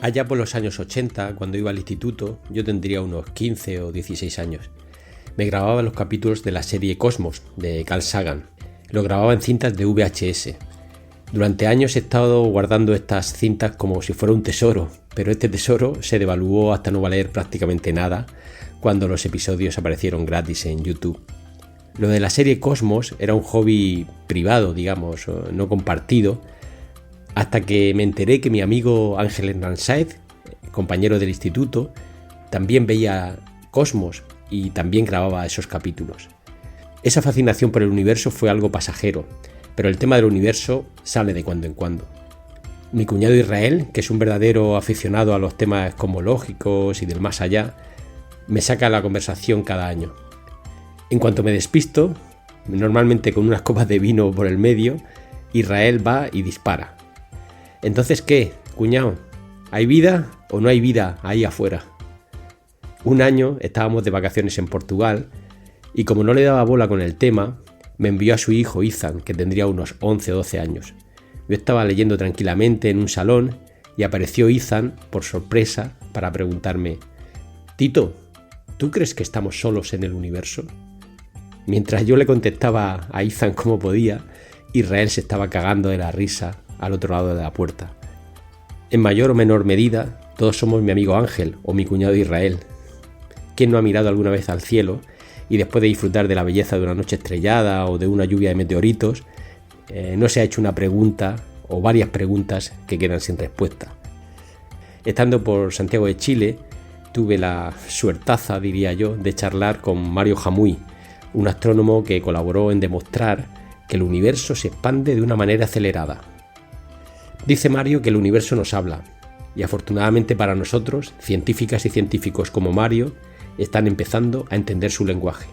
Allá por los años 80, cuando iba al instituto, yo tendría unos 15 o 16 años. Me grababa los capítulos de la serie Cosmos, de Carl Sagan. Lo grababa en cintas de VHS. Durante años he estado guardando estas cintas como si fuera un tesoro, pero este tesoro se devaluó hasta no valer prácticamente nada cuando los episodios aparecieron gratis en YouTube. Lo de la serie Cosmos era un hobby privado, digamos, no compartido, hasta que me enteré que mi amigo Ángel Hernández, compañero del instituto, también veía Cosmos y también grababa esos capítulos. Esa fascinación por el universo fue algo pasajero, pero el tema del universo sale de cuando en cuando. Mi cuñado Israel, que es un verdadero aficionado a los temas cosmológicos y del más allá, me saca la conversación cada año. En cuanto me despisto, normalmente con unas copas de vino por el medio, Israel va y dispara. Entonces, ¿qué, cuñado? ¿Hay vida o no hay vida ahí afuera? Un año estábamos de vacaciones en Portugal y como no le daba bola con el tema, me envió a su hijo Ethan, que tendría unos 11 o 12 años. Yo estaba leyendo tranquilamente en un salón y apareció Ethan por sorpresa para preguntarme: Tito, ¿tú crees que estamos solos en el universo? Mientras yo le contestaba a Ethan como podía, Israel se estaba cagando de la risa al otro lado de la puerta. En mayor o menor medida, todos somos mi amigo Ángel o mi cuñado Israel. ¿Quién no ha mirado alguna vez al cielo y después de disfrutar de la belleza de una noche estrellada o de una lluvia de meteoritos, no se ha hecho una pregunta o varias preguntas que quedan sin respuesta? Estando por Santiago de Chile, tuve la suertaza, diría yo, de charlar con Mario Jamui, un astrónomo que colaboró en demostrar que el universo se expande de una manera acelerada. Dice Mario que el universo nos habla, y afortunadamente para nosotros, científicas y científicos como Mario, están empezando a entender su lenguaje.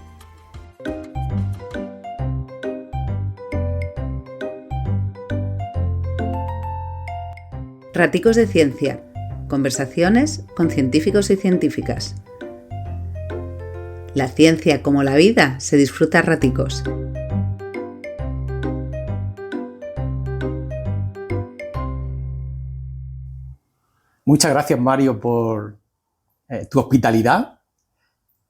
Raticos de Ciencia. Conversaciones con científicos y científicas. La ciencia, como la vida, se disfruta a raticos. Muchas gracias, Mario, por tu hospitalidad.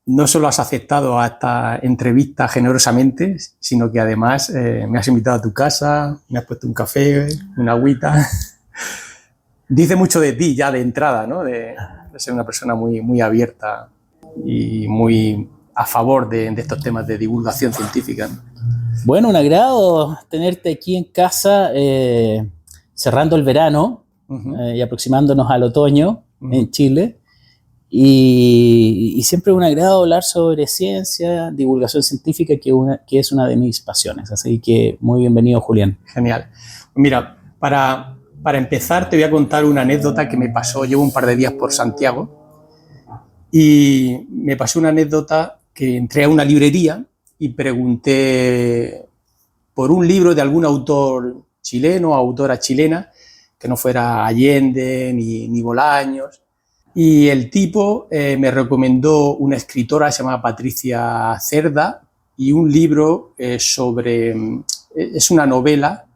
No solo has aceptado a esta entrevista generosamente, sino que además me has invitado a tu casa, me has puesto un café, una agüita. Dice mucho de ti ya de entrada, ¿no? De ser una persona muy, muy abierta y muy a favor de estos temas de divulgación científica. Bueno, un agrado tenerte aquí en casa, cerrando el verano. Y aproximándonos al otoño en Chile, y siempre un agrado hablar sobre ciencia, divulgación científica, que es una de mis pasiones, así que muy bienvenido, Julián. Genial. Mira, para empezar te voy a contar una anécdota que me pasó. Llevo un par de días por Santiago y me pasó una anécdota que entré a una librería y pregunté por un libro de algún autor chileno o autora chilena que no fuera Allende ni Bolaños, y el tipo me recomendó una escritora que se llama Patricia Cerda y un libro sobre, es una novela,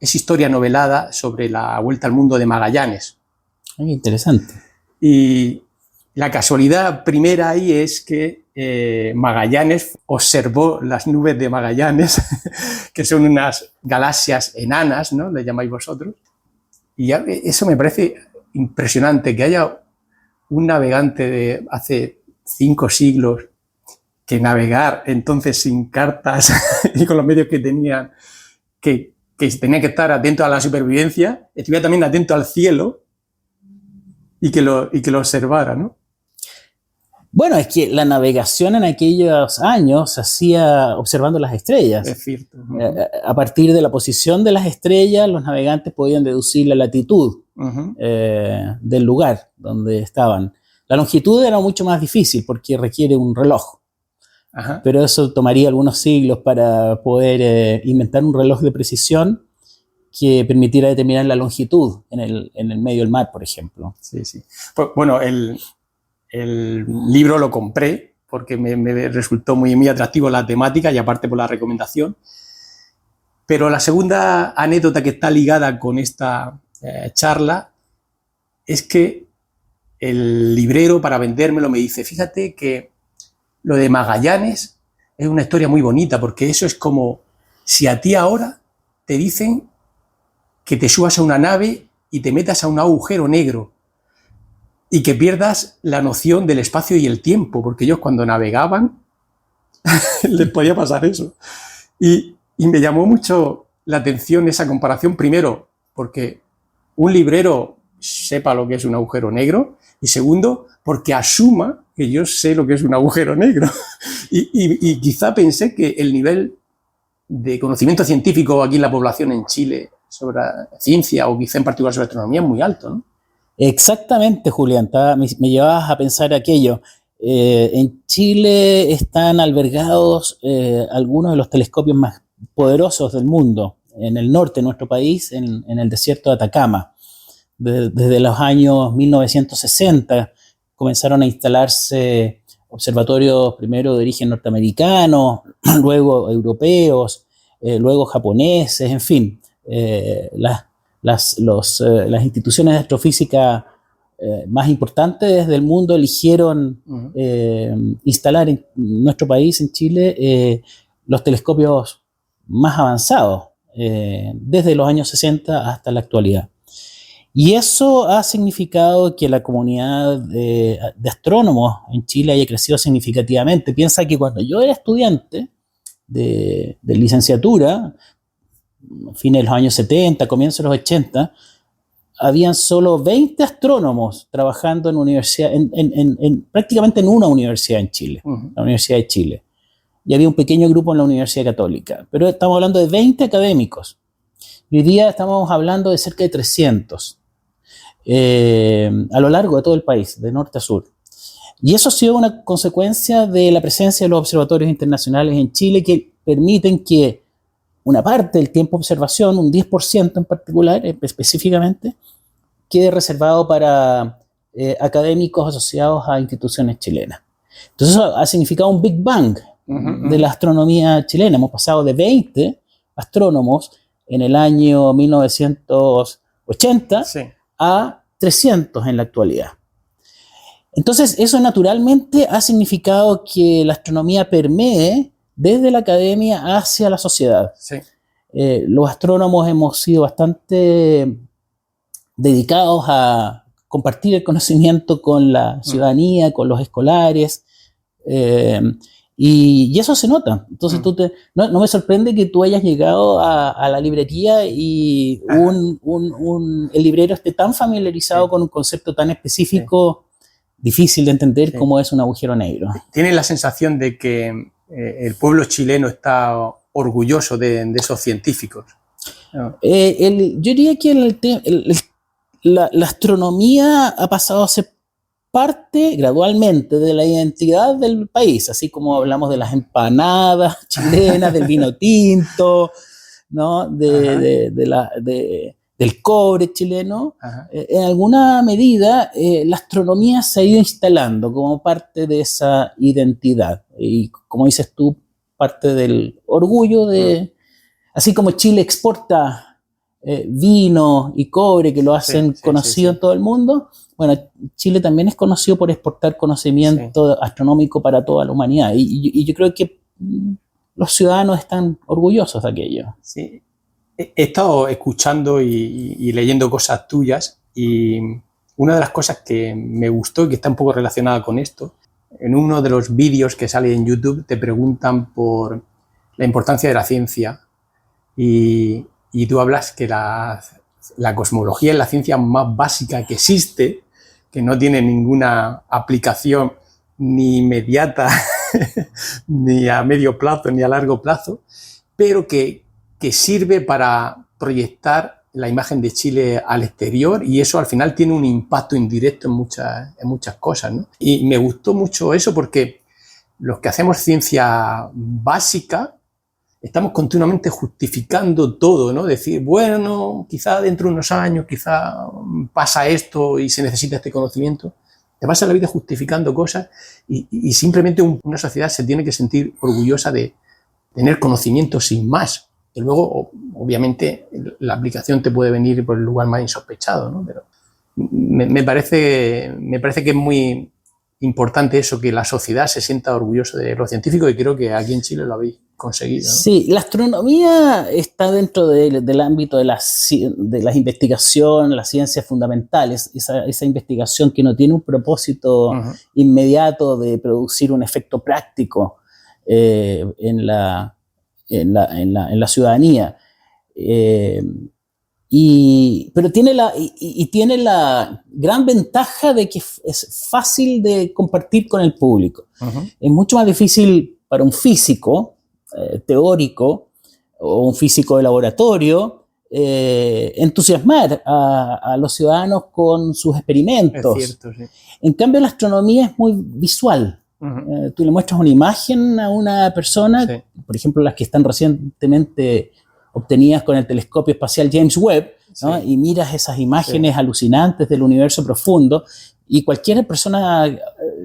es historia novelada sobre la vuelta al mundo de Magallanes. Muy interesante. Y la casualidad primera ahí es que Magallanes observó las nubes de Magallanes, que son unas galaxias enanas, ¿no? Le llamáis vosotros. Y ya, eso me parece impresionante, que haya un navegante de hace 5 siglos que navegar entonces sin cartas y con los medios que tenía, que tenía que estar atento a la supervivencia, estuviera también atento al cielo y que lo observara, ¿no? Bueno, es que la navegación en aquellos años se hacía observando las estrellas. Es cierto. A partir de la posición de las estrellas, los navegantes podían deducir la latitud del lugar donde estaban. La longitud era mucho más difícil porque requiere un reloj. Ajá. Pero eso tomaría algunos siglos para poder inventar un reloj de precisión que permitiera determinar la longitud en el medio del mar, por ejemplo. Sí, sí. Pues, bueno, el libro lo compré porque me resultó muy atractivo la temática y aparte por la recomendación. Pero la segunda anécdota que está ligada con esta charla es que el librero, para vendérmelo, me dice, fíjate que lo de Magallanes es una historia muy bonita, porque eso es como si a ti ahora te dicen que te subas a una nave y te metas a un agujero negro y que pierdas la noción del espacio y el tiempo, porque ellos cuando navegaban les podía pasar eso. Y me llamó mucho la atención esa comparación, primero, porque un librero sepa lo que es un agujero negro, y segundo, porque asuma que yo sé lo que es un agujero negro. Y quizá pensé que el nivel de conocimiento científico aquí en la población en Chile sobre ciencia, o quizá en particular sobre astronomía, es muy alto, ¿no? Exactamente, Julián, me llevabas a pensar aquello. En Chile están albergados algunos de los telescopios más poderosos del mundo, en el norte de nuestro país, en el desierto de Atacama. Desde los años 1960 comenzaron a instalarse observatorios primero de origen norteamericano, luego europeos, luego japoneses, en fin. Las instituciones de astrofísica más importantes del mundo eligieron instalar en nuestro país, en Chile, los telescopios más avanzados, desde los años 60 hasta la actualidad. Y eso ha significado que la comunidad de astrónomos en Chile haya crecido significativamente. Piensa que cuando yo era estudiante de licenciatura, fines de los años 70, comienzos de los 80, habían solo 20 astrónomos trabajando en universidad, prácticamente en una universidad en Chile, la Universidad de Chile. Y había un pequeño grupo en la Universidad Católica. Pero estamos hablando de 20 académicos. Y hoy día estamos hablando de cerca de 300 a lo largo de todo el país, de norte a sur. Y eso ha sido una consecuencia de la presencia de los observatorios internacionales en Chile, que permiten que una parte del tiempo de observación, un 10% en particular, específicamente, quede reservado para académicos asociados a instituciones chilenas. Entonces eso ha significado un Big Bang de la astronomía chilena. Hemos pasado de 20 astrónomos en el año 1980 a 300 en la actualidad. Entonces eso naturalmente ha significado que la astronomía permee desde la academia hacia la sociedad. Sí. Los astrónomos hemos sido bastante dedicados a compartir el conocimiento con la ciudadanía, con los escolares, y eso se nota. Entonces no me sorprende que tú hayas llegado a la librería y el librero esté tan familiarizado con un concepto tan específico, difícil de entender como es un agujero negro. ¿Tienes la sensación de que el pueblo chileno está orgulloso de esos científicos? Yo diría que la astronomía ha pasado a ser parte gradualmente de la identidad del país, así como hablamos de las empanadas chilenas, del vino tinto, ¿no? Del cobre chileno. En alguna medida la astronomía se ha ido instalando como parte de esa identidad y, como dices tú, parte del orgullo de... Así como Chile exporta vino y cobre, que lo hacen conocido en todo el mundo, bueno, Chile también es conocido por exportar conocimiento astronómico para toda la humanidad, y yo creo que los ciudadanos están orgullosos de aquello. Sí. He estado escuchando y leyendo cosas tuyas, y una de las cosas que me gustó y que está un poco relacionada con esto, en uno de los vídeos que sale en YouTube te preguntan por la importancia de la ciencia, y tú hablas que la cosmología es la ciencia más básica que existe, que no tiene ninguna aplicación ni inmediata, ni a medio plazo, ni a largo plazo, pero que sirve para proyectar la imagen de Chile al exterior, y eso al final tiene un impacto indirecto en muchas cosas, ¿no? Y me gustó mucho eso, porque los que hacemos ciencia básica estamos continuamente justificando todo, ¿no? Decir, bueno, quizá dentro de unos años, quizá pasa esto y se necesita este conocimiento, te pasas la vida justificando cosas y simplemente una sociedad se tiene que sentir orgullosa de tener conocimiento sin más. Y luego, obviamente, la aplicación te puede venir por el lugar más insospechado, ¿no? Pero me parece que es muy importante eso, que la sociedad se sienta orgullosa de los científicos, y creo que aquí en Chile lo habéis conseguido, ¿no? Sí, la astronomía está dentro del ámbito de las investigaciones, las ciencias fundamentales, esa investigación que no tiene un propósito inmediato de producir un efecto práctico en la ciudadanía. Pero tiene la gran ventaja de que es fácil de compartir con el público. Es mucho más difícil para un físico teórico o un físico de laboratorio entusiasmar a los ciudadanos con sus experimentos. Es cierto, sí. En cambio, la astronomía es muy visual. Tú le muestras una imagen a una persona, sí, por ejemplo, las que están recientemente obtenidas con el telescopio espacial James Webb, ¿no? Sí. Y miras esas imágenes, sí, alucinantes del universo profundo, y cualquier persona,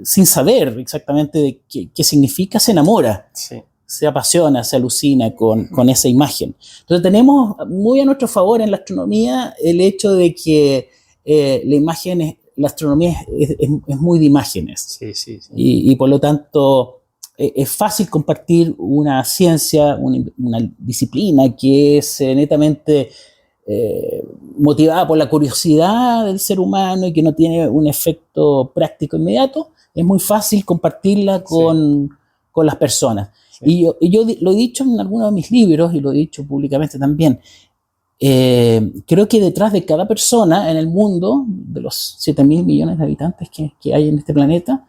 sin saber exactamente qué significa, se enamora, sí, se apasiona, se alucina con esa imagen. Entonces tenemos muy a nuestro favor en la astronomía el hecho de que la astronomía es muy de imágenes. Sí, sí, sí. Y por lo tanto es fácil compartir una ciencia, una disciplina que es netamente motivada por la curiosidad del ser humano y que no tiene un efecto práctico inmediato. Es muy fácil compartirla con las personas. Sí. Y yo lo he dicho en algunos de mis libros y lo he dicho públicamente también. Creo que detrás de cada persona en el mundo, de los 7.000 millones de habitantes que hay en este planeta,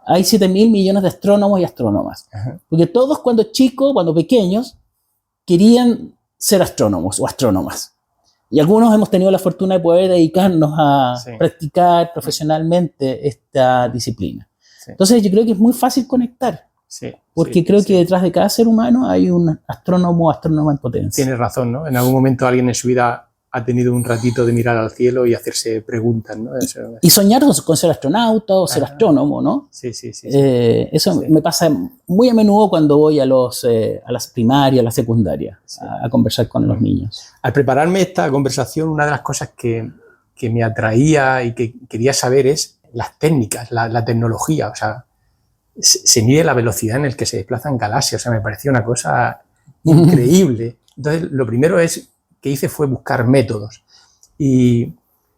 hay 7.000 millones de astrónomos y astrónomas. Ajá. Porque todos cuando chicos, cuando pequeños, querían ser astrónomos o astrónomas. Y algunos hemos tenido la fortuna de poder dedicarnos a practicar profesionalmente esta disciplina. Sí. Entonces yo creo que es muy fácil conectar. Sí, porque creo que detrás de cada ser humano hay un astrónomo o astrónoma en potencia. Tienes razón, ¿no? En algún momento alguien en su vida ha tenido un ratito de mirar al cielo y hacerse preguntas, ¿no? Y soñar con ser astronauta o ser astrónomo, ¿no? Sí. Eso me pasa muy a menudo cuando voy a las primarias, a la secundaria, a conversar con los niños. Al prepararme esta conversación, una de las cosas que me atraía y que quería saber es las técnicas, la tecnología, o sea, se mide la velocidad en la que se desplazan galaxias, o sea, me pareció una cosa increíble. Entonces, lo primero que hice fue buscar métodos y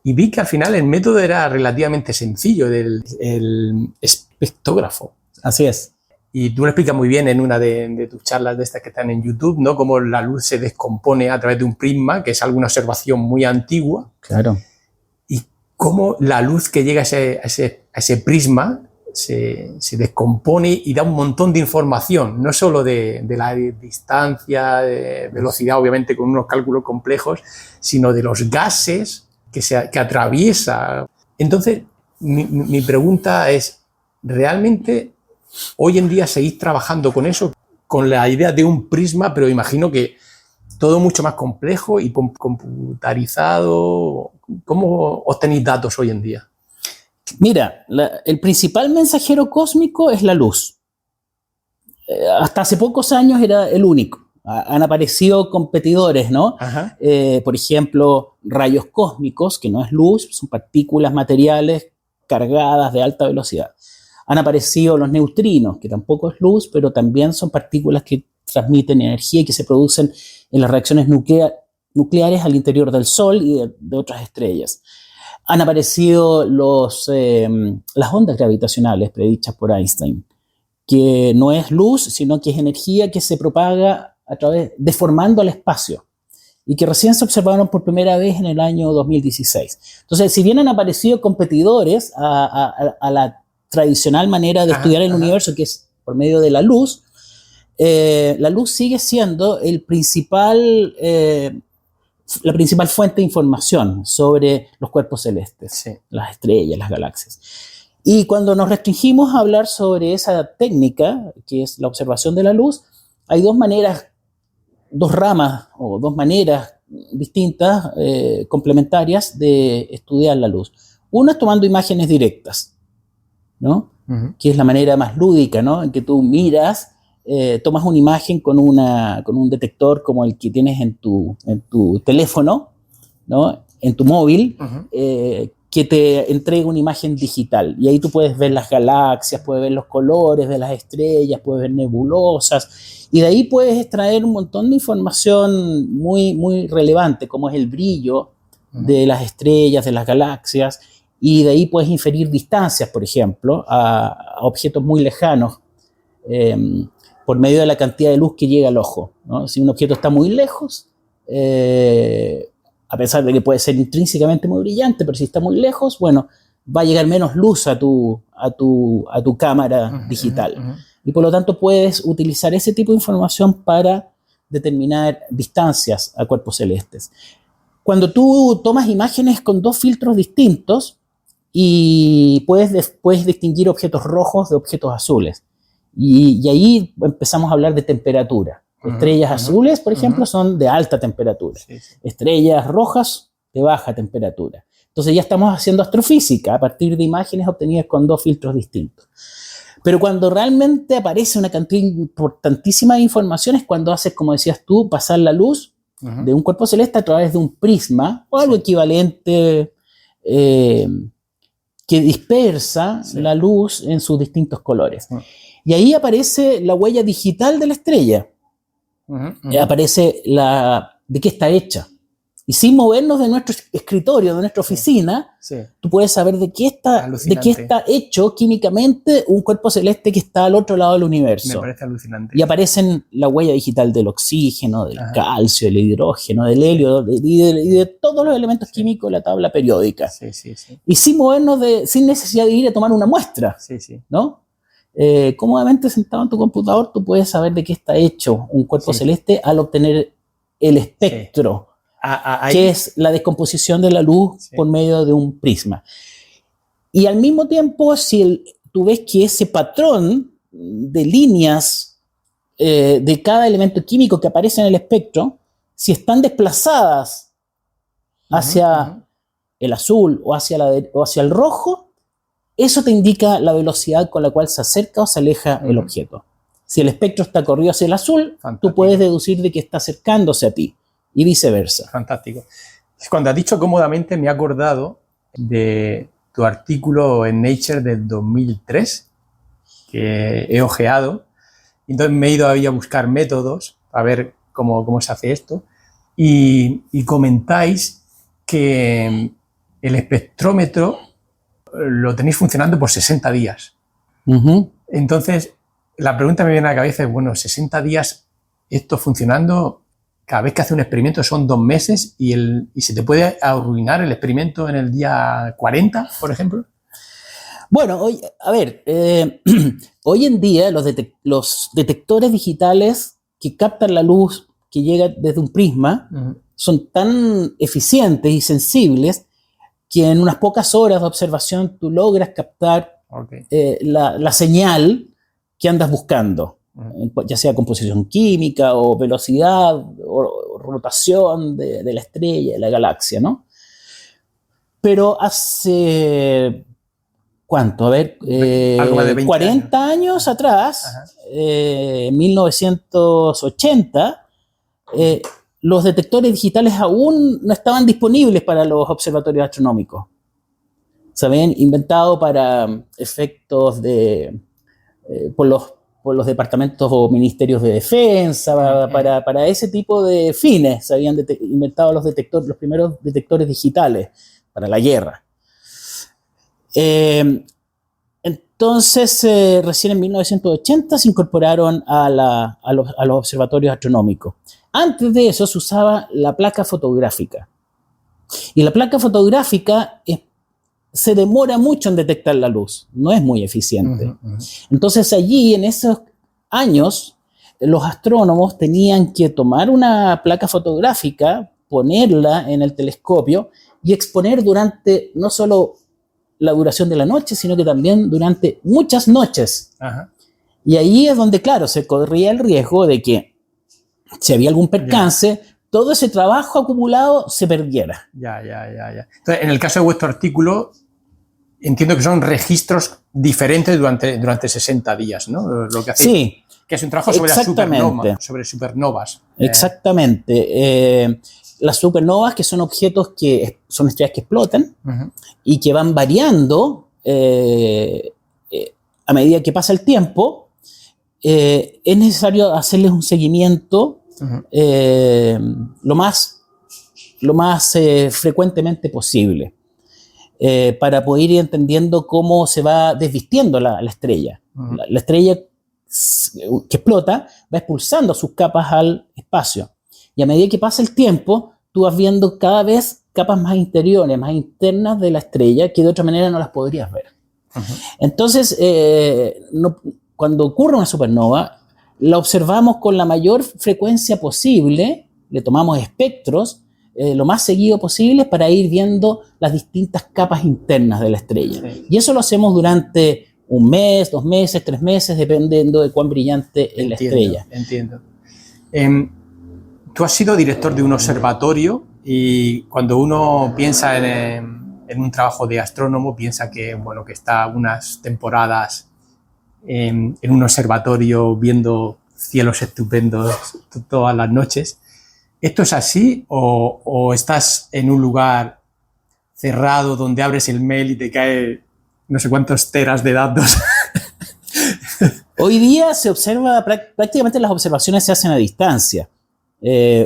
vi que al final el método era relativamente sencillo, el espectrógrafo. Así es. Y tú lo explicas muy bien en una de tus charlas de estas que están en YouTube, ¿no? Cómo la luz se descompone a través de un prisma, que es alguna observación muy antigua. Claro. Y cómo la luz que llega a ese prisma se descompone y da un montón de información, no solo de la distancia, de velocidad, obviamente con unos cálculos complejos, sino de los gases que atraviesa. Entonces, mi pregunta es, ¿realmente hoy en día seguís trabajando con eso, con la idea de un prisma, pero imagino que todo mucho más complejo y computarizado? ¿Cómo obtenéis datos hoy en día? Mira, el principal mensajero cósmico es la luz. Hasta hace pocos años era el único. Han aparecido competidores, ¿no? Por ejemplo, rayos cósmicos, que no es luz, son partículas materiales cargadas de alta velocidad. Han aparecido los neutrinos, que tampoco es luz, pero también son partículas que transmiten energía y que se producen en las reacciones nucleares al interior del Sol y de otras estrellas. Han aparecido las ondas gravitacionales predichas por Einstein, que no es luz, sino que es energía que se propaga deformando el espacio y que recién se observaron por primera vez en el año 2016. Entonces, si bien han aparecido competidores a la tradicional manera de estudiar el universo, que es por medio de la luz sigue siendo la principal fuente de información sobre los cuerpos celestes, las estrellas, las galaxias. Y cuando nos restringimos a hablar sobre esa técnica, que es la observación de la luz, hay dos ramas o dos maneras distintas, complementarias de estudiar la luz. Una es tomando imágenes directas, ¿no? Que es la manera más lúdica, ¿no? En que tú miras, tomas una imagen con un detector como el que tienes en tu teléfono, ¿no? En tu móvil, que te entrega una imagen digital. Y ahí tú puedes ver las galaxias, puedes ver los colores de las estrellas, puedes ver nebulosas, y de ahí puedes extraer un montón de información muy, muy relevante, como es el brillo de las estrellas, de las galaxias, y de ahí puedes inferir distancias, por ejemplo, a objetos muy lejanos, por medio de la cantidad de luz que llega al ojo, ¿no? Si un objeto está muy lejos, a pesar de que puede ser intrínsecamente muy brillante, pero si está muy lejos, bueno, va a llegar menos luz a tu cámara digital. Y por lo tanto puedes utilizar ese tipo de información para determinar distancias a cuerpos celestes. Cuando tú tomas imágenes con dos filtros distintos, y puedes distinguir objetos rojos de objetos azules. Y ahí empezamos a hablar de temperatura. Estrellas azules, por ejemplo, son de alta temperatura. Sí. Estrellas rojas, de baja temperatura. Entonces ya estamos haciendo astrofísica a partir de imágenes obtenidas con dos filtros distintos. Pero cuando realmente aparece una cantidad importantísima de información es cuando haces, como decías tú, pasar la luz de un cuerpo celeste a través de un prisma o algo equivalente, que dispersa la luz en sus distintos colores. Y ahí aparece la huella digital de la estrella. Aparece de qué está hecha. Y sin movernos de nuestro escritorio, de nuestra oficina, tú puedes saber de qué está hecho químicamente un cuerpo celeste que está al otro lado del universo. Me parece alucinante. Y aparecen la huella digital del oxígeno, del calcio, del hidrógeno, del helio y de todos los elementos químicos de la tabla periódica. Y sin movernos, sin necesidad de ir a tomar una muestra, ¿no? Cómodamente sentado en tu computador tú puedes saber de qué está hecho un cuerpo celeste al obtener el espectro, que es la descomposición de la luz por medio de un prisma. Y al mismo tiempo, si tú ves que ese patrón de líneas de cada elemento químico que aparece en el espectro, si están desplazadas hacia el azul o hacia el rojo, eso te indica la velocidad con la cual se acerca o se aleja el objeto. Si el espectro está corrido hacia el azul, tú puedes deducir de que está acercándose a ti y viceversa. Fantástico. Cuando has dicho cómodamente, me he acordado de tu artículo en Nature del 2003, que he ojeado. Entonces me he ido ahí a buscar métodos a ver cómo se hace esto. Y comentáis que el espectrómetro lo tenéis funcionando por 60 días. Entonces, la pregunta que me viene a la cabeza es, bueno, 60 días esto funcionando, cada vez que hace un experimento son 2 meses y se te puede arruinar el experimento en el día 40, por ejemplo. Bueno, hoy en día los detectores digitales que captan la luz que llega desde un prisma son tan eficientes y sensibles que en unas pocas horas de observación tú logras captar la señal que andas buscando, ya sea composición química o velocidad o rotación de la estrella, de la galaxia, ¿no? Pero hace, ¿cuánto? A ver, 40 años atrás, 1980, los detectores digitales aún no estaban disponibles para los observatorios astronómicos. Se habían inventado para efectos por los departamentos o ministerios de defensa, para ese tipo de fines. Se habían inventado los primeros detectores digitales para la guerra. Entonces, recién en 1980 se incorporaron a los observatorios astronómicos. Antes de eso se usaba la placa fotográfica. Y la placa fotográfica se demora mucho en detectar la luz, no es muy eficiente. Entonces allí, en esos años, los astrónomos tenían que tomar una placa fotográfica, ponerla en el telescopio y exponer durante no solo la duración de la noche, sino que también durante muchas noches. Y ahí es donde, claro, se corría el riesgo de que si había algún percance, todo ese trabajo acumulado se perdiera. Entonces, en el caso de vuestro artículo, entiendo que son registros diferentes durante 60 días, ¿no? Lo que hacéis, Sí, que es un trabajo sobre sobre supernovas. exactamente. Las supernovas, que son objetos que son estrellas que explotan y que van variando a medida que pasa el tiempo, es necesario hacerles un seguimiento lo más frecuentemente posible para poder ir entendiendo cómo se va desvistiendo la estrella. La estrella que explota va expulsando sus capas al espacio. Y a medida que pasa el tiempo, tú vas viendo cada vez capas más interiores, más internas de la estrella, que de otra manera no las podrías ver. Entonces, cuando ocurre una supernova, la observamos con la mayor frecuencia posible, le tomamos espectros lo más seguido posible para ir viendo las distintas capas internas de la estrella. Sí. Y eso lo hacemos durante un mes, 2 meses, 3 meses, dependiendo de cuán brillante es la estrella. Entiendo. Tú has sido director de un observatorio y cuando uno piensa en un trabajo de astrónomo, piensa que está unas temporadas en un observatorio viendo cielos estupendos todas las noches. ¿Esto es así o estás en un lugar cerrado donde abres el mail y te cae no sé cuántos teras de datos? Hoy día se observa, prácticamente las observaciones se hacen a distancia.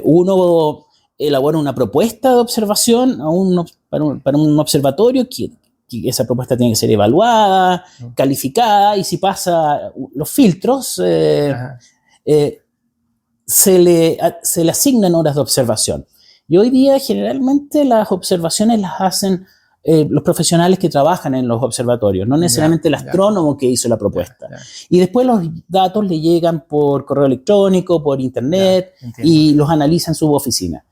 Uno elabora una propuesta de observación para un observatorio que esa propuesta tiene que ser evaluada, calificada, y si pasa los filtros, se le asignan horas de observación. Y hoy día generalmente las observaciones las hacen los profesionales que trabajan en los observatorios, no necesariamente el astrónomo que hizo la propuesta. Y después los datos le llegan por correo electrónico, por internet, y los analiza en su oficina.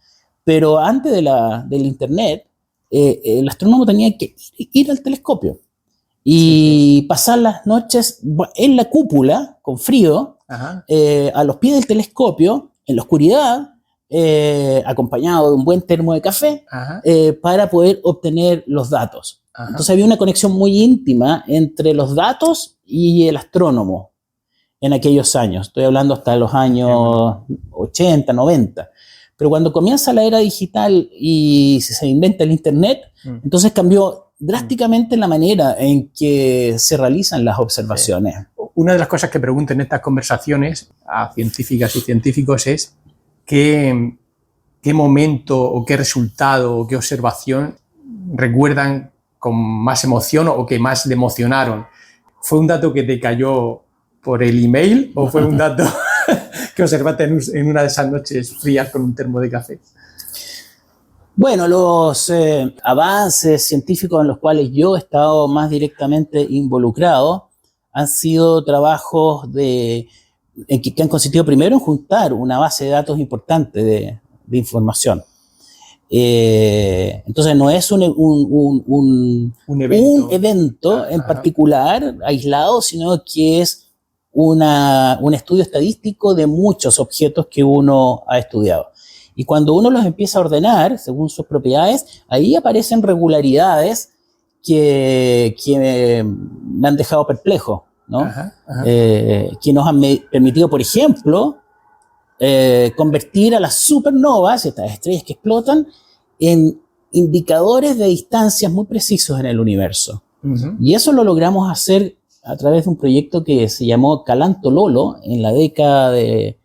Pero antes del internet, el astrónomo tenía que ir al telescopio y pasar las noches en la cúpula, con frío, a los pies del telescopio, en la oscuridad, acompañado de un buen termo de café, para poder obtener los datos. Entonces había una conexión muy íntima entre los datos y el astrónomo en aquellos años. Estoy hablando hasta los años 80, 90. Pero cuando comienza la era digital y se inventa el internet, entonces cambió drásticamente la manera en que se realizan las observaciones. Una de las cosas que pregunto en estas conversaciones a científicas y científicos es qué momento o qué resultado o qué observación recuerdan con más emoción o que más le emocionaron. ¿Fue un dato que te cayó por el email o fue un dato que observaste en una de esas noches frías con un termo de café? Bueno, los avances científicos en los cuales yo he estado más directamente involucrado han sido trabajos que han consistido primero en juntar una base de datos importante de información. Entonces no es un evento en particular, aislado, sino que es un estudio estadístico de muchos objetos que uno ha estudiado. Y cuando uno los empieza a ordenar según sus propiedades, ahí aparecen regularidades que me han dejado perplejo, ¿no? Que nos han permitido, por ejemplo, convertir a las supernovas, estas estrellas que explotan, en indicadores de distancias muy precisos en el universo. Y eso lo logramos hacer a través de un proyecto que se llamó Calantololo en la década de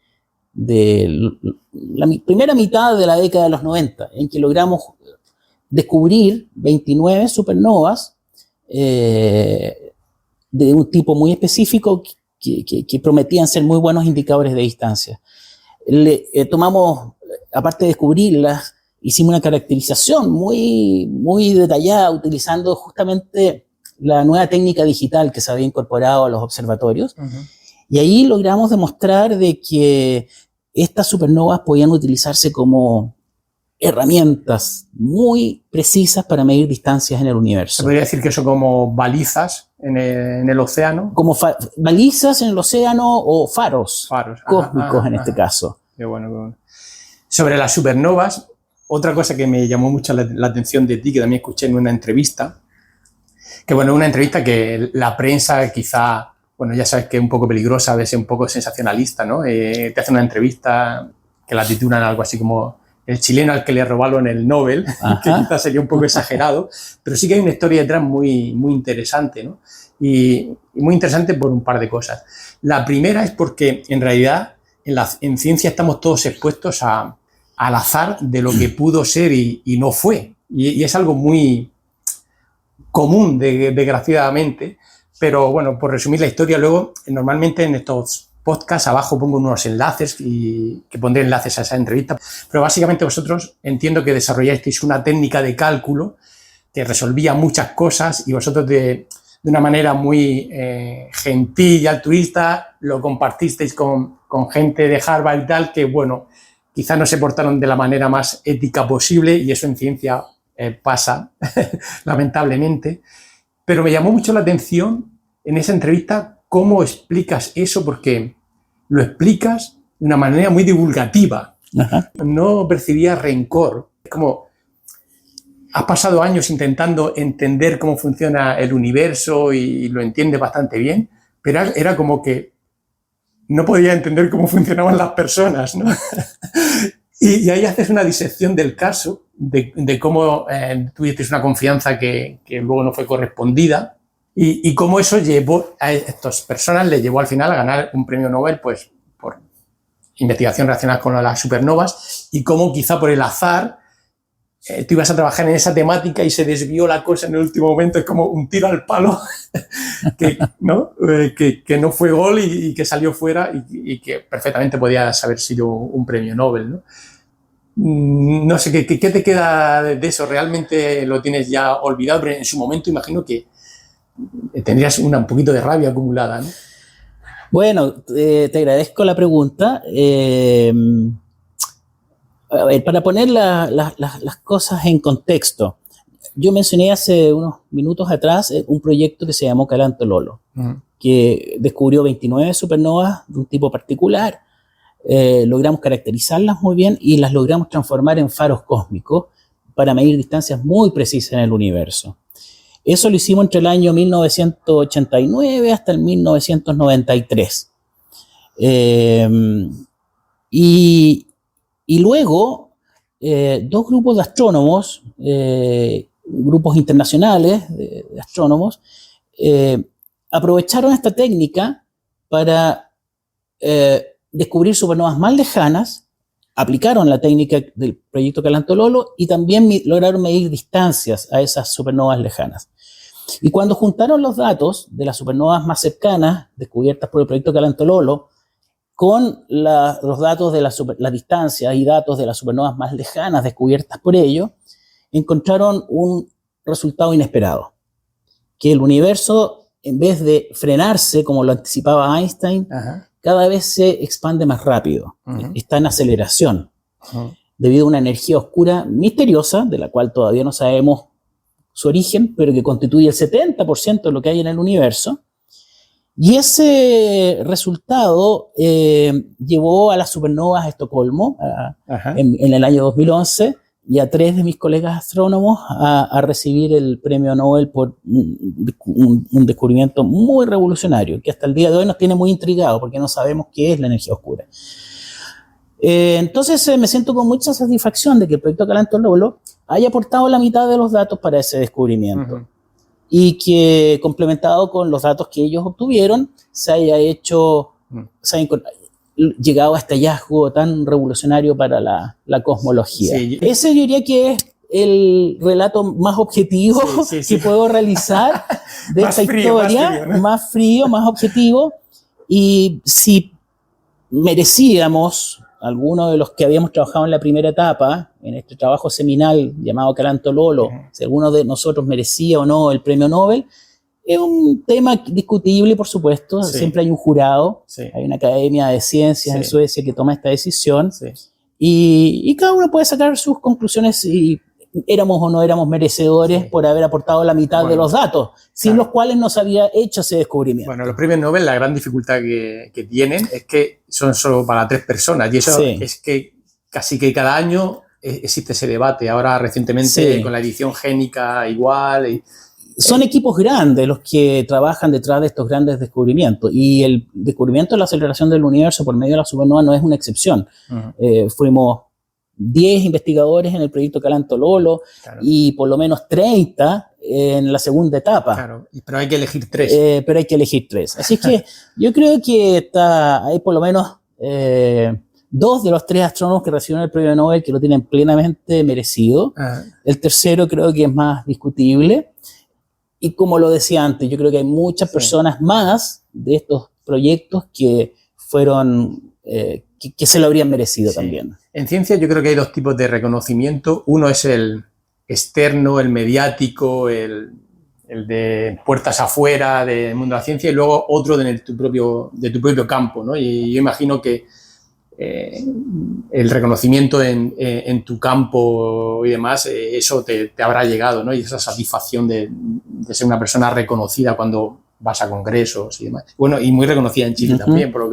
la primera mitad de la década de los 90, en que logramos descubrir 29 supernovas de un tipo muy específico que prometían ser muy buenos indicadores de distancia. Tomamos, aparte de descubrirlas, hicimos una caracterización muy, muy detallada utilizando justamente la nueva técnica digital que se había incorporado a los observatorios. Y ahí logramos demostrar de que estas supernovas podían utilizarse como herramientas muy precisas para medir distancias en el universo. ¿Se podría decir que son como balizas en el océano? Como balizas en el océano o faros cósmicos en este caso. Qué bueno. Sobre las supernovas, otra cosa que me llamó mucho la atención de ti, que también escuché en una entrevista, Que bueno, una entrevista que la prensa quizá, bueno, ya sabes que es un poco peligrosa, a veces un poco sensacionalista, ¿no? Te hacen una entrevista que la titulan algo así como el chileno al que le robaron el Nobel, que quizás sería un poco exagerado, pero sí que hay una historia detrás muy, muy interesante, ¿no? Y muy interesante por un par de cosas. La primera es porque en realidad en ciencia estamos todos expuestos al azar de lo que pudo ser y no fue. Y es algo muy común, desgraciadamente, pero bueno, por resumir la historia, luego normalmente en estos podcasts abajo pongo unos enlaces y que pondré enlaces a esa entrevista, pero básicamente vosotros entiendo que desarrollasteis una técnica de cálculo que resolvía muchas cosas y vosotros de una manera muy gentil y altruista lo compartisteis con gente de Harvard y tal, que bueno, quizás no se portaron de la manera más ética posible y eso en ciencia pasa, lamentablemente, pero me llamó mucho la atención en esa entrevista cómo explicas eso, porque lo explicas de una manera muy divulgativa. Ajá. No percibía rencor. Es como, has pasado años intentando entender cómo funciona el universo y lo entiendes bastante bien, pero era como que no podía entender cómo funcionaban las personas, ¿no? Y ahí haces una disección del caso, de cómo tuviste una confianza que luego no fue correspondida y cómo eso llevó a estas personas, les llevó al final a ganar un premio Nobel pues, por investigación relacionada con las supernovas y cómo quizá por el azar tú ibas a trabajar en esa temática y se desvió la cosa en el último momento, es como un tiro al palo que no fue gol y que salió fuera y que perfectamente podía haber sido un premio Nobel, ¿no? No sé, ¿qué te queda de eso? ¿Realmente lo tienes ya olvidado? Pero en su momento imagino que tendrías un poquito de rabia acumulada, ¿no? Bueno, te agradezco la pregunta. A ver, para poner las cosas en contexto, yo mencioné hace unos minutos atrás un proyecto que se llamó Calanto Lolo, que descubrió 29 supernovas de un tipo particular. Logramos caracterizarlas muy bien y las logramos transformar en faros cósmicos para medir distancias muy precisas en el universo. Eso lo hicimos entre el año 1989 hasta el 1993. Y luego, dos grupos de astrónomos, grupos internacionales de astrónomos, aprovecharon esta técnica para descubrir supernovas más lejanas, aplicaron la técnica del proyecto Calanto Lolo y también lograron medir distancias a esas supernovas lejanas. Y cuando juntaron los datos de las supernovas más cercanas, descubiertas por el proyecto Calanto Lolo, con los datos de la distancia y datos de las supernovas más lejanas descubiertas por ello, encontraron un resultado inesperado. Que el universo, en vez de frenarse, como lo anticipaba Einstein, cada vez se expande más rápido. Está en aceleración. Debido a una energía oscura misteriosa, de la cual todavía no sabemos su origen, pero que constituye el 70% de lo que hay en el universo. Y ese resultado llevó a las supernovas de Estocolmo en el año 2011 y a 3 de mis colegas astrónomos a recibir el premio Nobel por un descubrimiento muy revolucionario que hasta el día de hoy nos tiene muy intrigados porque no sabemos qué es la energía oscura. Entonces me siento con mucha satisfacción de que el proyecto Calanto Lolo haya aportado la mitad de los datos para ese descubrimiento. Y que complementado con los datos que ellos obtuvieron se haya llegado a este hallazgo tan revolucionario para la cosmología. Sí. Ese yo diría que es el relato más objetivo que puedo realizar de esta historia, más frío, más objetivo. Y si merecíamos, algunos de los que habíamos trabajado en la primera etapa, en este trabajo seminal llamado Calanto Lolo, si alguno de nosotros merecía o no el premio Nobel, es un tema discutible, por supuesto. Siempre hay un jurado, hay una academia de ciencias en Suecia que toma esta decisión, y cada uno puede sacar sus conclusiones si éramos o no éramos merecedores por haber aportado la mitad de los datos, sin los cuales no se había hecho ese descubrimiento. Bueno, los premios Nobel, la gran dificultad que tienen es que son solo para 3 personas, y eso es que casi que cada año existe ese debate. Ahora recientemente con la edición génica igual. son equipos grandes los que trabajan detrás de estos grandes descubrimientos, y el descubrimiento de la aceleración del universo por medio de la supernova no es una excepción. Fuimos 10 investigadores en el proyecto Calantololo, claro, y por lo menos 30 en la segunda etapa. Claro, pero hay que elegir 3. Así que yo creo que hay por lo menos 2 de los 3 astrónomos que recibieron el premio Nobel que lo tienen plenamente merecido. El tercero creo que es más discutible. Y como lo decía antes, yo creo que hay muchas personas más de estos proyectos que fueron, que se lo habrían merecido también. En ciencia yo creo que hay 2 tipos de reconocimiento. Uno es el externo, el mediático, el de puertas afuera del mundo de la ciencia, y luego otro de tu propio campo, ¿no? Y yo imagino que el reconocimiento en tu campo y demás, eso te habrá llegado, ¿no? Y esa satisfacción de ser una persona reconocida cuando vas a congresos y demás. Bueno, y muy reconocida en Chile también, por lo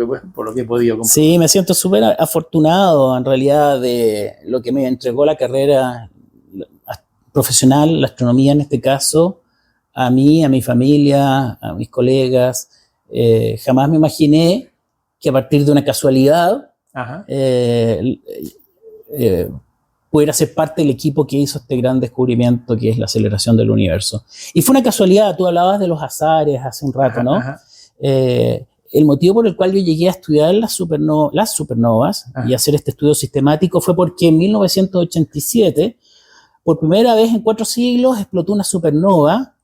que he podido comprobar. Sí, me siento súper afortunado en realidad de lo que me entregó la carrera profesional, la astronomía en este caso, a mí, a mi familia, a mis colegas. Jamás me imaginé que a partir de una casualidad pudiera ser parte del equipo que hizo este gran descubrimiento que es la aceleración del universo. Y fue una casualidad, tú hablabas de los azares hace un rato, ¿no? El motivo por el cual yo llegué a estudiar las supernovas y hacer este estudio sistemático fue porque en 1987, por primera vez en 4 siglos, explotó una supernova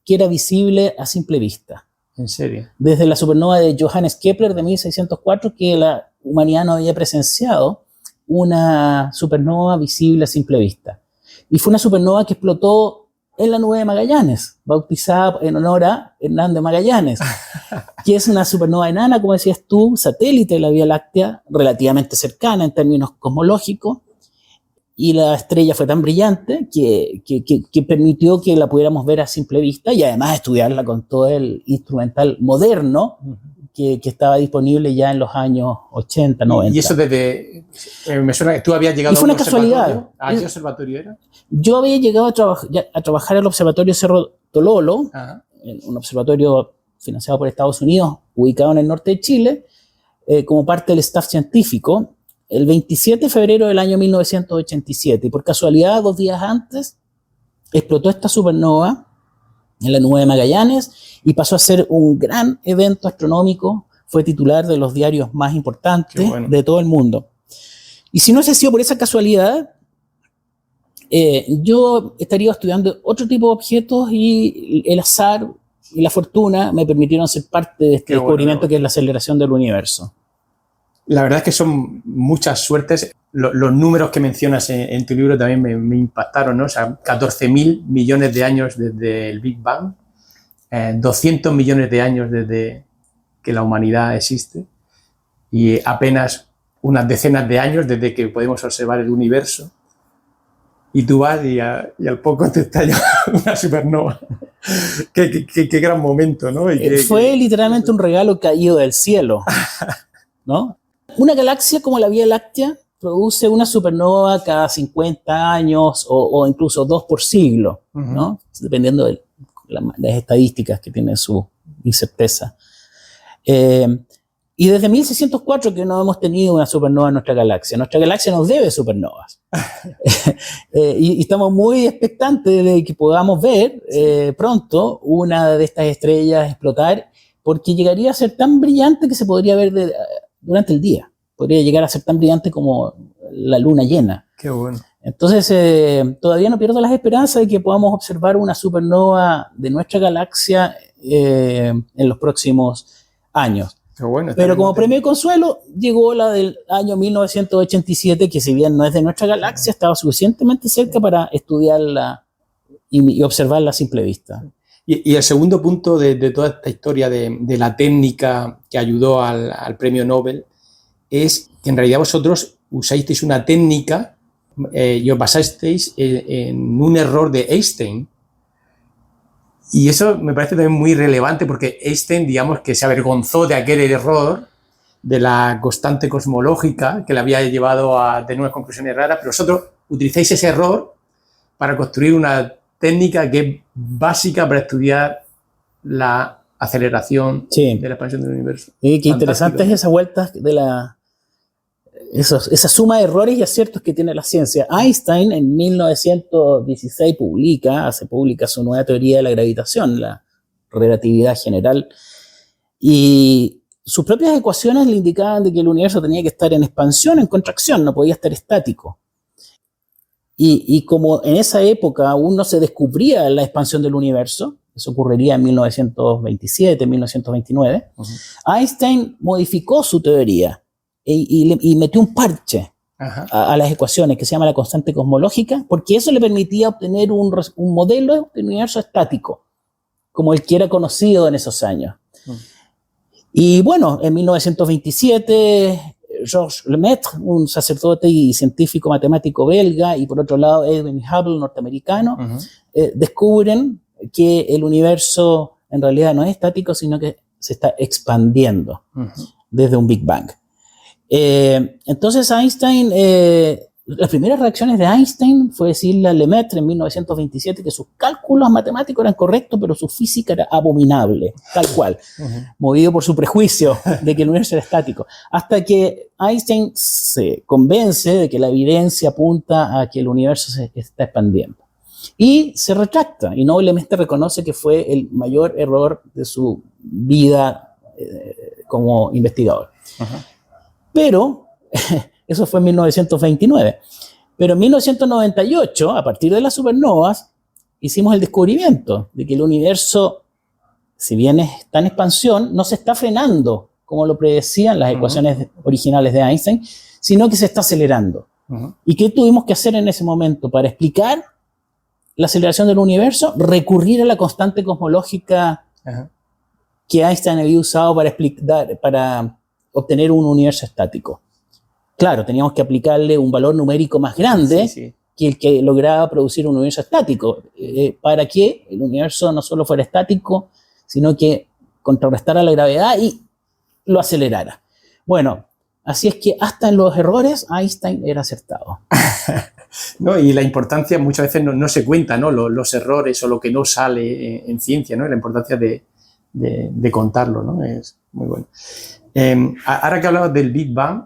que era visible a simple vista. ¿En serio? Desde la supernova de Johannes Kepler de 1604, que la humanidad no había presenciado una supernova visible a simple vista. Y fue una supernova que explotó en la nube de Magallanes, bautizada en honor a Hernán de Magallanes, que es una supernova enana, como decías tú, satélite de la Vía Láctea, relativamente cercana en términos cosmológicos, y la estrella fue tan brillante que permitió que la pudiéramos ver a simple vista y además estudiarla con todo el instrumental moderno que estaba disponible ya en los años 80, 90. Y eso desde... me suena que tú habías llegado a un observatorio. ¿A qué observatorio era? Yo había llegado a trabajar al observatorio Cerro Tololo, un observatorio financiado por Estados Unidos, ubicado en el norte de Chile, como parte del staff científico, el 27 de febrero del año 1987. Y por casualidad, 2 días antes, explotó esta supernova en la nube de Magallanes y pasó a ser un gran evento astronómico. Fue titular de los diarios más importantes de todo el mundo. Y si no hubiese sido por esa casualidad, yo estaría estudiando otro tipo de objetos y el azar y la fortuna me permitieron ser parte de este descubrimiento que es la aceleración del universo. La verdad es que son muchas suertes. Los números que mencionas en tu libro también me impactaron, ¿no? O sea, 14.000 millones de años desde el Big Bang, 200 millones de años desde que la humanidad existe y apenas unas decenas de años desde que podemos observar el universo. Y tú vas y al poco te estalla una supernova. Qué gran momento, ¿no? Fue literalmente un regalo caído del cielo, ¿no? Una galaxia como la Vía Láctea produce una supernova cada 50 años o incluso 2 por siglo, ¿no? Dependiendo de las estadísticas que tiene su incerteza. Y desde 1604 que no hemos tenido una supernova en nuestra galaxia. Nuestra galaxia nos debe supernovas. Y estamos muy expectantes de que podamos ver pronto una de estas estrellas explotar, porque llegaría a ser tan brillante que se podría ver durante el día. Podría llegar a ser tan brillante como la luna llena. Qué bueno. Entonces, todavía no pierdo las esperanzas de que podamos observar una supernova de nuestra galaxia en los próximos años. Qué bueno. Pero como premio de consuelo, llegó la del año 1987, que si bien no es de nuestra galaxia, estaba suficientemente cerca para estudiarla y observarla a simple vista. Y el segundo punto de toda esta historia de la técnica que ayudó al premio Nobel es que en realidad vosotros usasteis una técnica y os basasteis en un error de Einstein. Y eso me parece también muy relevante porque Einstein, digamos, que se avergonzó de aquel error de la constante cosmológica que le había llevado a tener unas conclusiones raras, pero vosotros utilizáis ese error para construir una técnica que es básica para estudiar la aceleración de la expansión del universo. Qué interesante es esa vuelta de esa suma de errores y aciertos que tiene la ciencia. Einstein en 1916 publica su nueva teoría de la gravitación, la relatividad general, y sus propias ecuaciones le indicaban de que el universo tenía que estar en expansión, en contracción, no podía estar estático. Y como en esa época aún no se descubría la expansión del universo, eso ocurriría en 1927, 1929, Einstein modificó su teoría y metió un parche a las ecuaciones que se llama la constante cosmológica, porque eso le permitía obtener un modelo de universo estático, como el que era conocido en esos años. Y bueno, en 1927, Georges Lemaitre, un sacerdote y científico matemático belga, y por otro lado Edwin Hubble, norteamericano, descubren que el universo en realidad no es estático, sino que se está expandiendo desde un Big Bang. Entonces Einstein, las primeras reacciones de Einstein fue decirle a Lemaitre en 1927 que sus cálculos matemáticos eran correctos, pero su física era abominable, tal cual, movido por su prejuicio de que el universo era estático, hasta que Einstein se convence de que la evidencia apunta a que el universo se está expandiendo. Y se retracta, y noblemente reconoce que fue el mayor error de su vida como investigador. Pero, eso fue en 1929, pero en 1998, a partir de las supernovas, hicimos el descubrimiento de que el universo, si bien está en expansión, no se está frenando, como lo predecían las ecuaciones originales de Einstein, sino que se está acelerando. ¿Y qué tuvimos que hacer en ese momento para explicar la aceleración del universo? Recurrir a la constante cosmológica que Einstein había usado para obtener un universo estático. Claro, teníamos que aplicarle un valor numérico más grande que el que lograba producir un universo estático, para que el universo no solo fuera estático, sino que contrarrestara la gravedad y lo acelerara. Bueno, así es que hasta en los errores Einstein era acertado. ¿No? Y la importancia muchas veces no se cuenta, ¿no? Los errores o lo que no sale en ciencia, ¿no? Y la importancia de contarlo, ¿no? Es muy bueno. Ahora que hablabas del Big Bang,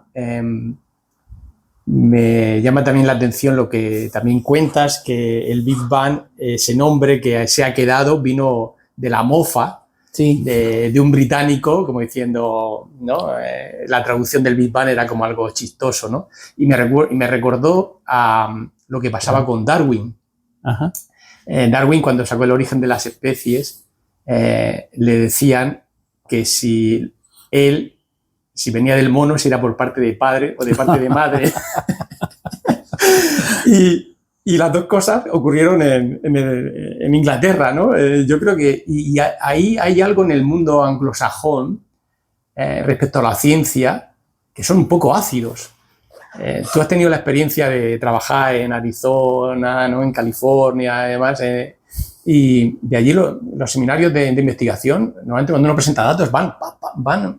me llama también la atención lo que también cuentas, que el Big Bang, ese nombre que se ha quedado, vino de la mofa de un británico, como diciendo, ¿no? La traducción del Big Bang era como algo chistoso, ¿no? Y me recordó a lo que pasaba con Darwin. Darwin, cuando sacó El origen de las especies, le decían que si venía del mono, si era por parte de padre o de parte de madre. y las dos cosas ocurrieron en Inglaterra, ¿no? Yo creo que ahí hay algo en el mundo anglosajón respecto a la ciencia que son un poco ácidos. Tú has tenido la experiencia de trabajar en Arizona, ¿no? En California, además, y de allí los seminarios de investigación, normalmente cuando uno presenta datos van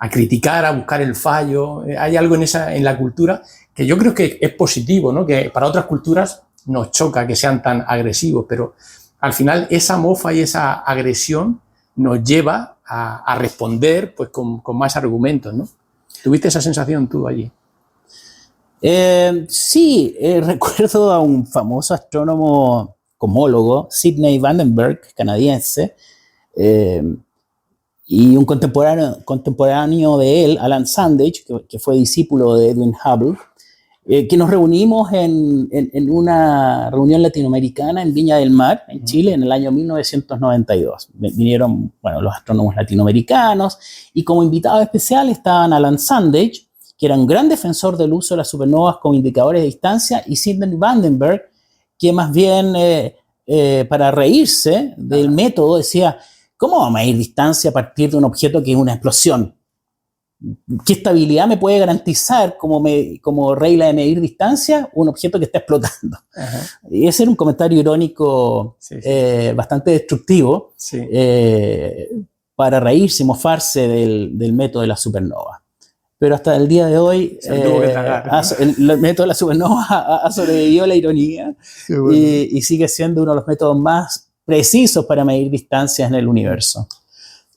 a criticar, a buscar el fallo. Hay algo en la cultura que yo creo que es positivo, ¿no? Que para otras culturas nos choca que sean tan agresivos, pero al final esa mofa y esa agresión nos lleva a responder pues, con más argumentos, ¿no? ¿Tuviste esa sensación tú allí? Sí, recuerdo a un famoso astrónomo cosmólogo, Sidney Vandenberg, canadiense, y un contemporáneo de él, Alan Sandage, que fue discípulo de Edwin Hubble, que nos reunimos en una reunión latinoamericana en Viña del Mar, en Chile, en el año 1992. Vinieron, bueno, los astrónomos latinoamericanos, y como invitados especiales estaban Alan Sandage, que era un gran defensor del uso de las supernovas como indicadores de distancia, y Sidney Vandenberg, que más bien para reírse del método decía: ¿cómo vamos a medir distancia a partir de un objeto que es una explosión? ¿Qué estabilidad me puede garantizar como regla de medir distancia un objeto que está explotando? Y ese era un comentario irónico bastante destructivo para reírse y mofarse del método de la supernova. pero hasta el día de hoy Se lo tuvo que tragar, ¿no? el método de la supernova ha sobrevivido a la ironía. Bueno. y sigue siendo uno de los métodos más precisos para medir distancias en el universo.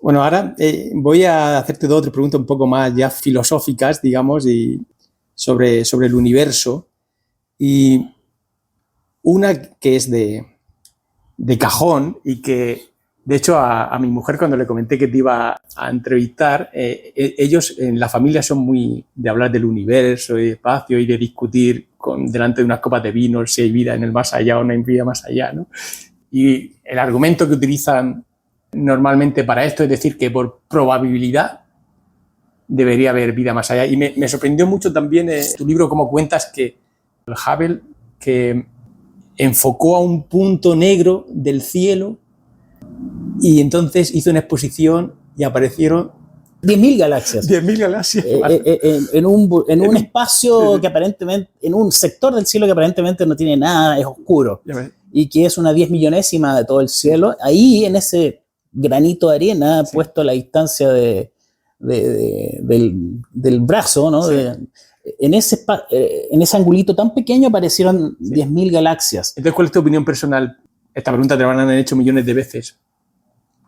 Bueno, ahora voy a hacerte 2 o 3 preguntas un poco más ya filosóficas, digamos, y sobre el universo. Y una que es de cajón y que, de hecho, a mi mujer cuando le comenté que te iba a entrevistar, ellos en la familia son muy de hablar del universo y de espacio y de discutir delante de unas copas de vino si hay vida en el más allá o no hay vida más allá, ¿no? Y el argumento que utilizan normalmente para esto es decir que por probabilidad debería haber vida más allá. Y me sorprendió mucho también tu libro cómo cuentas que el Hubble que enfocó a un punto negro del cielo y entonces hizo una exposición y aparecieron 10.000 galaxias. 10.000 galaxias. En un espacio que aparentemente, en un sector del cielo que aparentemente no tiene nada, es oscuro, y que es una 10 millonésima de todo el cielo. Ahí, en ese granito de arena, puesto a la distancia del brazo, ¿no? Sí. En ese angulito tan pequeño aparecieron 10.000 galaxias. Entonces, ¿cuál es tu opinión personal? Esta pregunta te la han hecho millones de veces.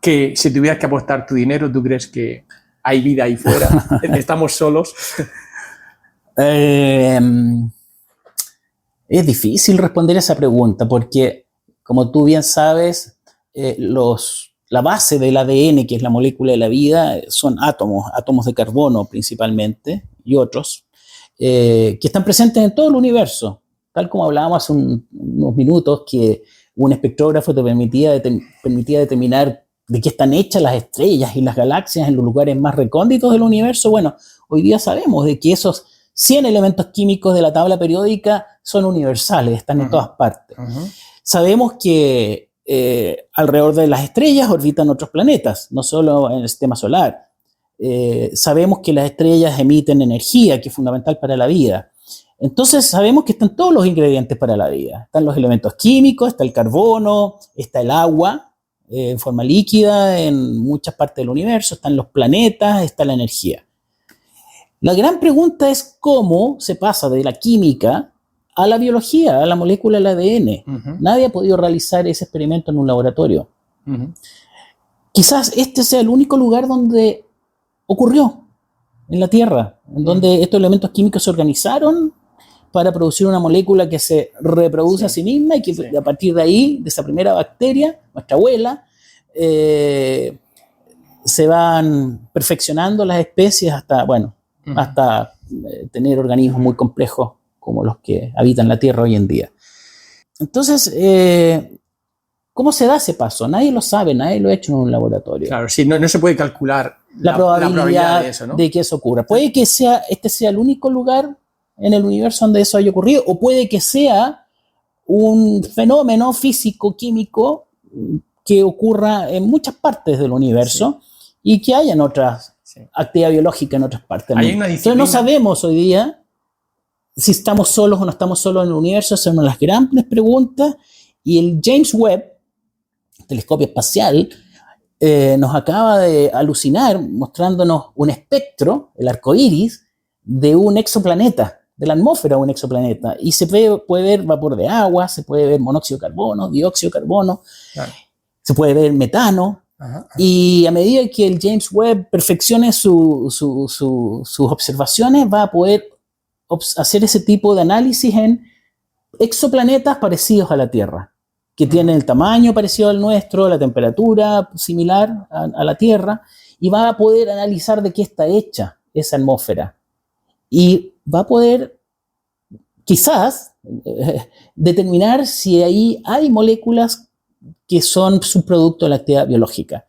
Que si tuvieras que apostar tu dinero, ¿tú crees que hay vida ahí fuera? ¿Estamos solos? Es difícil responder esa pregunta porque, como tú bien sabes, la base del ADN, que es la molécula de la vida, son átomos de carbono principalmente y otros, que están presentes en todo el universo. Tal como hablábamos hace unos minutos, que un espectrógrafo te permitía determinar de qué están hechas las estrellas y las galaxias en los lugares más recónditos del universo. Bueno, hoy día sabemos de que esos 100 elementos químicos de la tabla periódica son universales, están en todas partes. Sabemos que alrededor de las estrellas orbitan otros planetas, no solo en el sistema solar. Sabemos que las estrellas emiten energía, que es fundamental para la vida. Entonces sabemos que están todos los ingredientes para la vida. Están los elementos químicos, está el carbono, está el agua en forma líquida en muchas partes del universo, están los planetas, está la energía. La gran pregunta es cómo se pasa de la química a la biología, a la molécula del ADN. Nadie ha podido realizar ese experimento en un laboratorio. Quizás este sea el único lugar donde ocurrió, en la Tierra, en donde estos elementos químicos se organizaron para producir una molécula que se reproduce a sí misma y que a partir de ahí, de esa primera bacteria, nuestra abuela, se van perfeccionando las especies hasta tener organismos muy complejos como los que habitan la Tierra hoy en día. Entonces, ¿cómo se da ese paso? Nadie lo sabe, nadie lo ha hecho en un laboratorio. Claro, sí, no se puede calcular la probabilidad de eso, ¿no? de que eso ocurra. Puede que este sea el único lugar en el universo donde eso haya ocurrido, o puede que sea un fenómeno físico-químico que ocurra en muchas partes del universo y que haya otras actividad biológica en otras partes. Entonces no sabemos hoy día si estamos solos o no estamos solos en el universo. Esa es una de las grandes preguntas, y el James Webb, telescopio espacial, nos acaba de alucinar mostrándonos un espectro, el arco iris, de un exoplaneta, de la atmósfera de un exoplaneta, y se puede ver vapor de agua, se puede ver monóxido de carbono, dióxido de carbono, se puede ver metano. Y a medida que el James Webb perfeccione sus observaciones, va a poder hacer ese tipo de análisis en exoplanetas parecidos a la Tierra, que tienen el tamaño parecido al nuestro, la temperatura similar a la Tierra, y va a poder analizar de qué está hecha esa atmósfera. Y va a poder, quizás, determinar si ahí hay moléculas que son subproducto de la actividad biológica.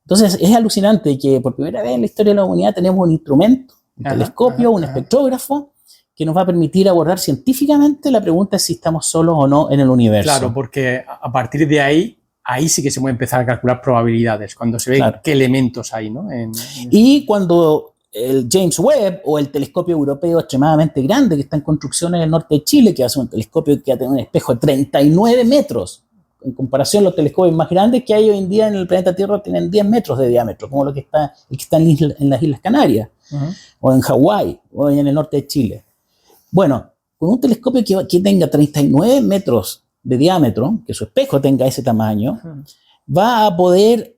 Entonces, es alucinante que por primera vez en la historia de la humanidad tenemos un instrumento, un telescopio, un espectrógrafo, que nos va a permitir abordar científicamente la pregunta de si estamos solos o no en el universo. Claro, porque a partir de ahí sí que se puede empezar a calcular probabilidades, cuando se ve qué elementos hay, ¿no? Y cuando el James Webb o el telescopio europeo extremadamente grande que está en construcción en el norte de Chile, que va a ser un telescopio que va a tener un espejo de 39 metros, en comparación, los telescopios más grandes que hay hoy en día en el planeta Tierra tienen 10 metros de diámetro, como el que está en las Islas Canarias, o en Hawái, o en el norte de Chile. Bueno, con un telescopio que tenga 39 metros de diámetro, que su espejo tenga ese tamaño, va a poder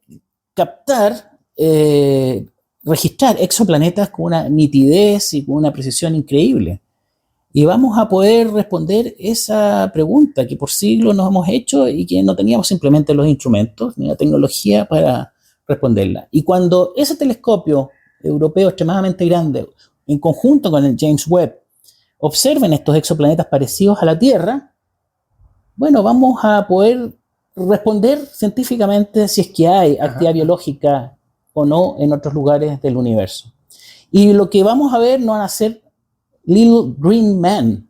captar, registrar exoplanetas con una nitidez y con una precisión increíble. Y vamos a poder responder esa pregunta que por siglos nos hemos hecho y que no teníamos simplemente los instrumentos ni la tecnología para responderla. Y cuando ese telescopio europeo extremadamente grande, en conjunto con el James Webb, observen estos exoplanetas parecidos a la Tierra, bueno, vamos a poder responder científicamente si es que hay actividad biológica o no en otros lugares del universo. Y lo que vamos a ver no van a ser Little Green Men,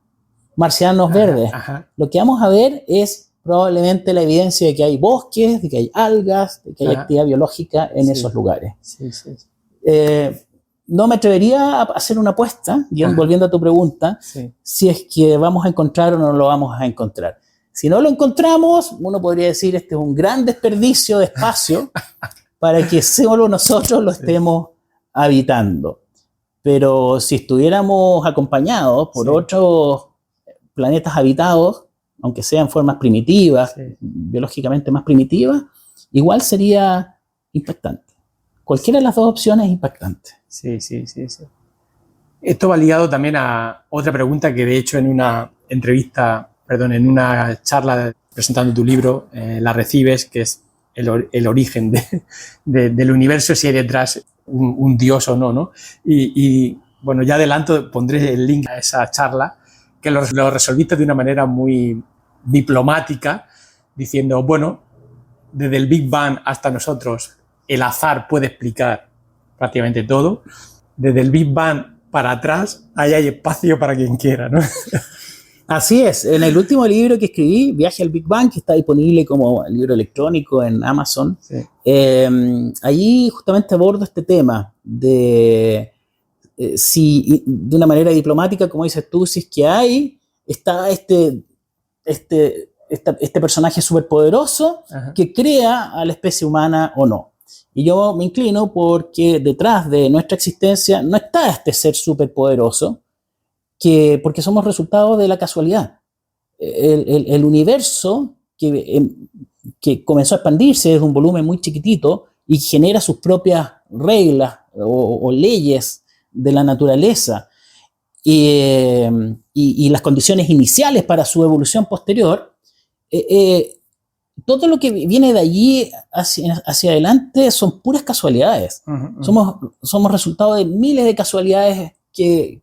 marcianos verdes. Lo que vamos a ver es probablemente la evidencia de que hay bosques, de que hay algas, de que hay actividad biológica en esos lugares. No me atrevería a hacer una apuesta, volviendo a tu pregunta, si es que vamos a encontrar o no lo vamos a encontrar. Si no lo encontramos, uno podría decir este es un gran desperdicio de espacio para que solo nosotros lo estemos habitando. Pero si estuviéramos acompañados por otros planetas habitados, aunque sean formas primitivas, biológicamente más primitivas, igual sería impactante. Cualquiera de las dos opciones es impactante. Sí. Esto va ligado también a otra pregunta que de hecho en una charla presentando tu libro, la recibes, que es el origen del universo, si hay detrás un dios o no, ¿no? Y bueno, ya adelanto, pondré el link a esa charla, que lo resolviste de una manera muy diplomática, diciendo, bueno, desde el Big Bang hasta nosotros, el azar puede explicar prácticamente todo. Desde el Big Bang para atrás, ahí hay espacio para quien quiera, ¿no? Así es. En el último libro que escribí, Viaje al Big Bang, que está disponible como libro electrónico en Amazon, allí justamente abordo este tema de si de una manera diplomática, como dices tú, si es que está este personaje superpoderoso que crea a la especie humana o no. Y yo me inclino porque detrás de nuestra existencia no está este ser superpoderoso, porque somos resultado de la casualidad. El universo que comenzó a expandirse desde un volumen muy chiquitito y genera sus propias reglas o leyes de la naturaleza y las condiciones iniciales para su evolución posterior, todo lo que viene de allí hacia adelante son puras casualidades. Somos resultado de miles de casualidades que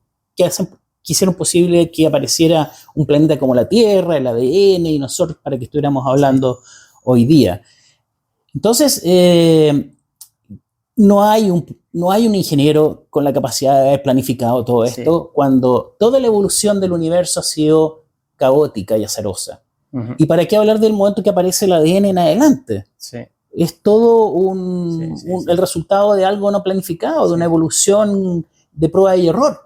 hicieron posible que apareciera un planeta como la Tierra, el ADN y nosotros para que estuviéramos hablando hoy día. Entonces, no hay un ingeniero con la capacidad de haber planificado todo esto cuando toda la evolución del universo ha sido caótica y azarosa. ¿Y para qué hablar del momento que aparece el ADN en adelante? Es todo el resultado de algo no planificado, de una evolución de prueba y error.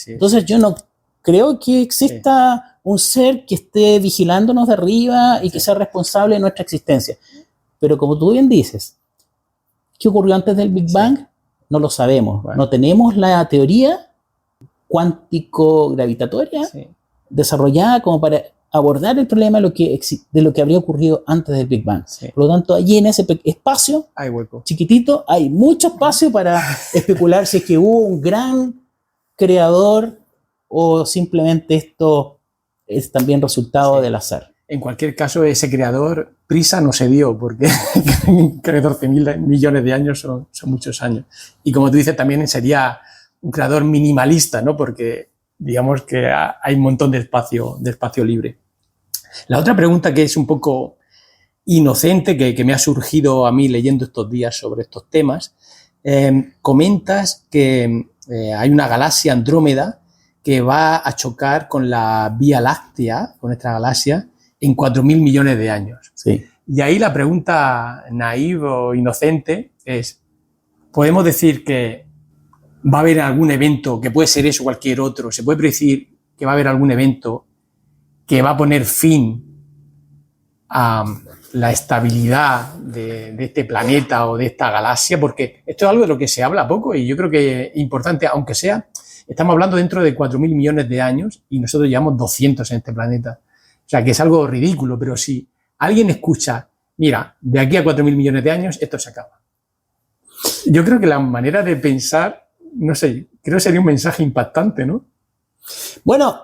Entonces yo no creo que exista un ser que esté vigilándonos de arriba y que sea responsable de nuestra existencia. Pero como tú bien dices, ¿qué ocurrió antes del Big Bang? No lo sabemos. No tenemos la teoría cuántico-gravitatoria desarrollada como para abordar el problema de lo que habría ocurrido antes del Big Bang. Por lo tanto, allí en ese espacio hay hueco chiquitito, hay mucho espacio para especular si es que hubo un gran creador o simplemente esto es también resultado del azar. En cualquier caso, ese creador prisa no se dio, porque 14.000 millones de años son muchos años. Y como tú dices, también sería un creador minimalista, ¿no? Porque digamos que hay un montón de espacio libre. La otra pregunta que es un poco inocente, que me ha surgido a mí leyendo estos días sobre estos temas, comentas que hay una galaxia Andrómeda que va a chocar con la Vía Láctea, con nuestra galaxia, en 4.000 millones de años. Y ahí la pregunta naive o inocente es, ¿podemos decir que va a haber algún evento, que puede ser eso o cualquier otro, se puede predecir que va a haber algún evento que va a poner fin a la estabilidad de este planeta o de esta galaxia, porque esto es algo de lo que se habla poco y yo creo que es importante, aunque sea, estamos hablando dentro de 4.000 millones de años y nosotros llevamos 200 en este planeta. O sea, que es algo ridículo, pero si alguien escucha, mira, de aquí a 4.000 millones de años esto se acaba. Yo creo que la manera de pensar, no sé, creo que sería un mensaje impactante, ¿no? Bueno,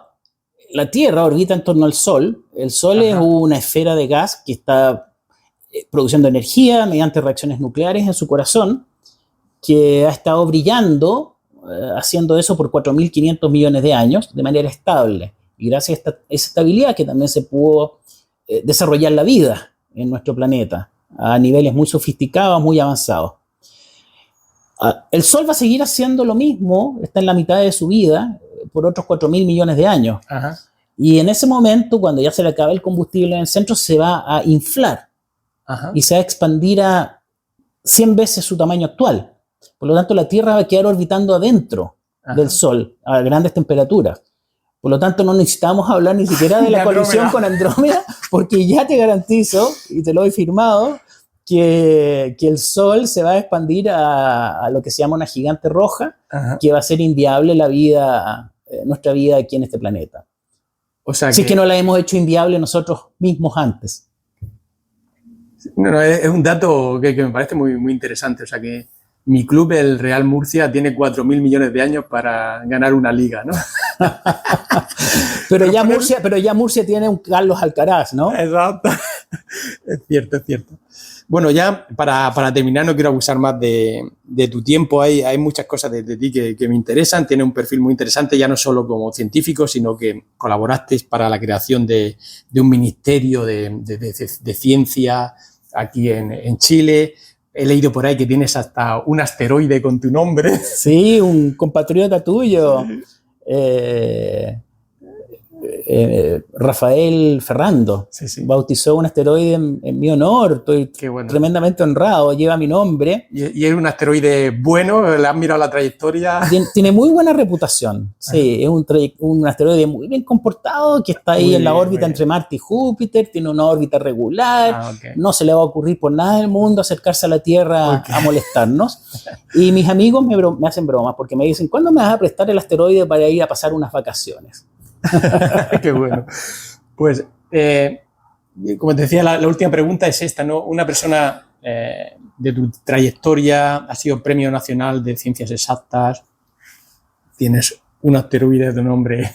la Tierra orbita en torno al Sol. El Sol es una esfera de gas que está produciendo energía mediante reacciones nucleares en su corazón, que ha estado brillando, haciendo eso por 4.500 millones de años de manera estable. Y gracias a esa estabilidad que también se pudo desarrollar la vida en nuestro planeta a niveles muy sofisticados, muy avanzados. El Sol va a seguir haciendo lo mismo, está en la mitad de su vida, por otros 4.000 millones de años. Ajá. Y en ese momento, cuando ya se le acabe el combustible en el centro, se va a inflar. Ajá. Y se va a expandir a 100 veces su tamaño actual. Por lo tanto, la Tierra va a quedar orbitando adentro del Sol a grandes temperaturas. Por lo tanto, no necesitamos hablar ni siquiera de la colisión con Andrómeda, porque ya te garantizo, y te lo he firmado, que el Sol se va a expandir a lo que se llama una gigante roja, que va a ser inviable la vida, nuestra vida aquí en este planeta. O sea, si es que no la hemos hecho inviable nosotros mismos antes. No, es un dato que me parece muy, muy interesante. O sea, que mi club, el Real Murcia, tiene 4.000 millones de años para ganar una liga, ¿no? pero ya Murcia tiene un Carlos Alcaraz, ¿no? Exacto. Es cierto, es cierto. Bueno, ya para terminar, no quiero abusar más de tu tiempo. Hay muchas cosas de ti que me interesan. Tienes un perfil muy interesante, ya no solo como científico, sino que colaboraste para la creación de un ministerio de ciencia aquí en Chile. He leído por ahí que tienes hasta un asteroide con tu nombre. Sí, un compatriota tuyo. Rafael Ferrando bautizó un asteroide en mi honor. Estoy tremendamente honrado, lleva mi nombre. ¿Y es un asteroide bueno? ¿Le has mirado la trayectoria? Tiene muy buena reputación, sí, es un asteroide muy bien comportado que está ahí en la órbita entre Marte y Júpiter, tiene una órbita regular, no se le va a ocurrir por nada del mundo acercarse a la Tierra a molestarnos. Y mis amigos me hacen bromas porque me dicen, ¿cuándo me vas a prestar el asteroide para ir a pasar unas vacaciones? Qué bueno. Pues, como te decía, la última pregunta es esta, ¿no? Una persona de tu trayectoria, ha sido Premio Nacional de Ciencias Exactas, tienes un asteroide de tu nombre,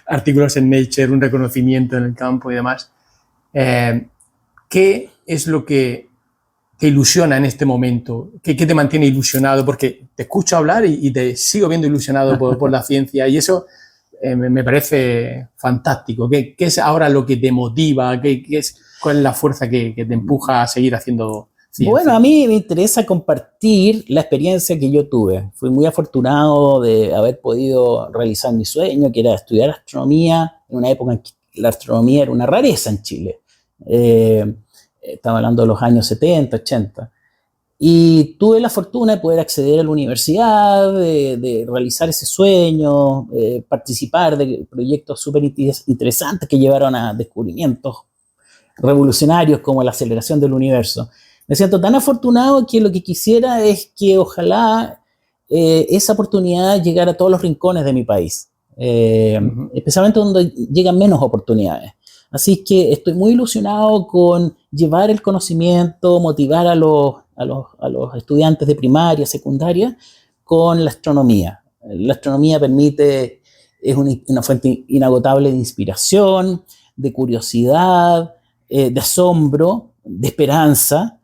artículos en Nature, un reconocimiento en el campo y demás. ¿Qué es lo que te ilusiona en este momento? ¿Qué te mantiene ilusionado? Porque te escucho hablar y te sigo viendo ilusionado por la ciencia y eso... me parece fantástico. ¿Qué es ahora lo que te motiva? ¿Cuál es la fuerza que te empuja a seguir haciendo ciencia? Bueno, a mí me interesa compartir la experiencia que yo tuve. Fui muy afortunado de haber podido realizar mi sueño, que era estudiar astronomía en una época en que la astronomía era una rareza en Chile. Estaba hablando de los años 70, 80. Y tuve la fortuna de poder acceder a la universidad, de realizar ese sueño, participar de proyectos súper interesantes que llevaron a descubrimientos revolucionarios como la aceleración del universo. Me siento tan afortunado que lo que quisiera es que ojalá esa oportunidad llegara a todos los rincones de mi país, especialmente donde llegan menos oportunidades. Así que estoy muy ilusionado con llevar el conocimiento, motivar a los estudiantes de primaria, secundaria, con la astronomía. La astronomía es una fuente inagotable de inspiración, de curiosidad, de asombro, de esperanza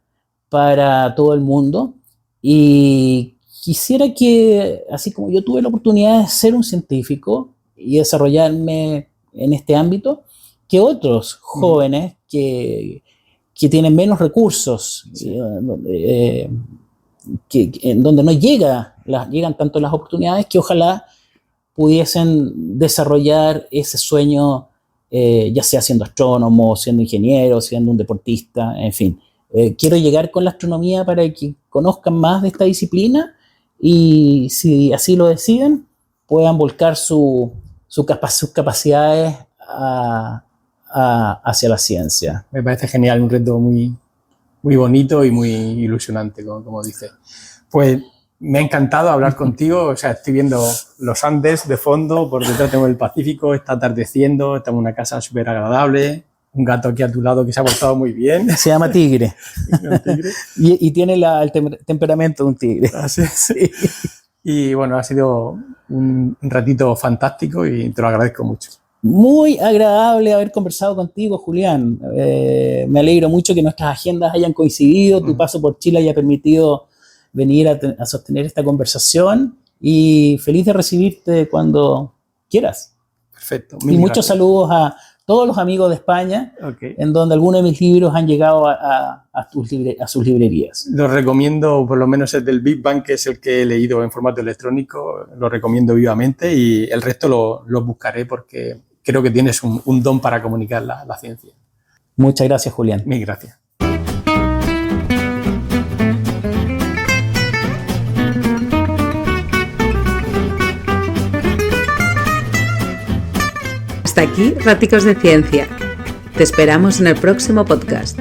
para todo el mundo. Y quisiera que, así como yo tuve la oportunidad de ser un científico y desarrollarme en este ámbito, que otros jóvenes que tienen menos recursos, en donde no llegan tanto las oportunidades, que ojalá pudiesen desarrollar ese sueño, ya sea siendo astrónomo, siendo ingeniero, siendo un deportista, en fin. Quiero llegar con la astronomía para que conozcan más de esta disciplina y, si así lo deciden, puedan volcar sus capacidades hacia la ciencia. Me parece genial, un reto muy, muy bonito y muy ilusionante, como dices. Pues me ha encantado hablar contigo, o sea, estoy viendo los Andes de fondo, por detrás tengo el Pacífico, está atardeciendo, estamos en una casa súper agradable, un gato aquí a tu lado que se ha portado muy bien. Se llama Tigre. ¿Un tigre? Y tiene el temperamento de un tigre. Así es. Sí. Y bueno, ha sido un ratito fantástico y te lo agradezco mucho. Muy agradable haber conversado contigo, Julián. Me alegro mucho que nuestras agendas hayan coincidido, tu paso por Chile haya permitido venir a sostener esta conversación y feliz de recibirte cuando quieras. Perfecto. Y muchos saludos a todos los amigos de España, Okay. En donde algunos de mis libros han llegado a sus librerías. Lo recomiendo, por lo menos el del Big Bang, que es el que he leído en formato electrónico, lo recomiendo vivamente y el resto lo buscaré porque creo que tienes un don para comunicar la ciencia. Muchas gracias, Julián. Mil gracias. Hasta aquí Raticos de Ciencia. Te esperamos en el próximo podcast.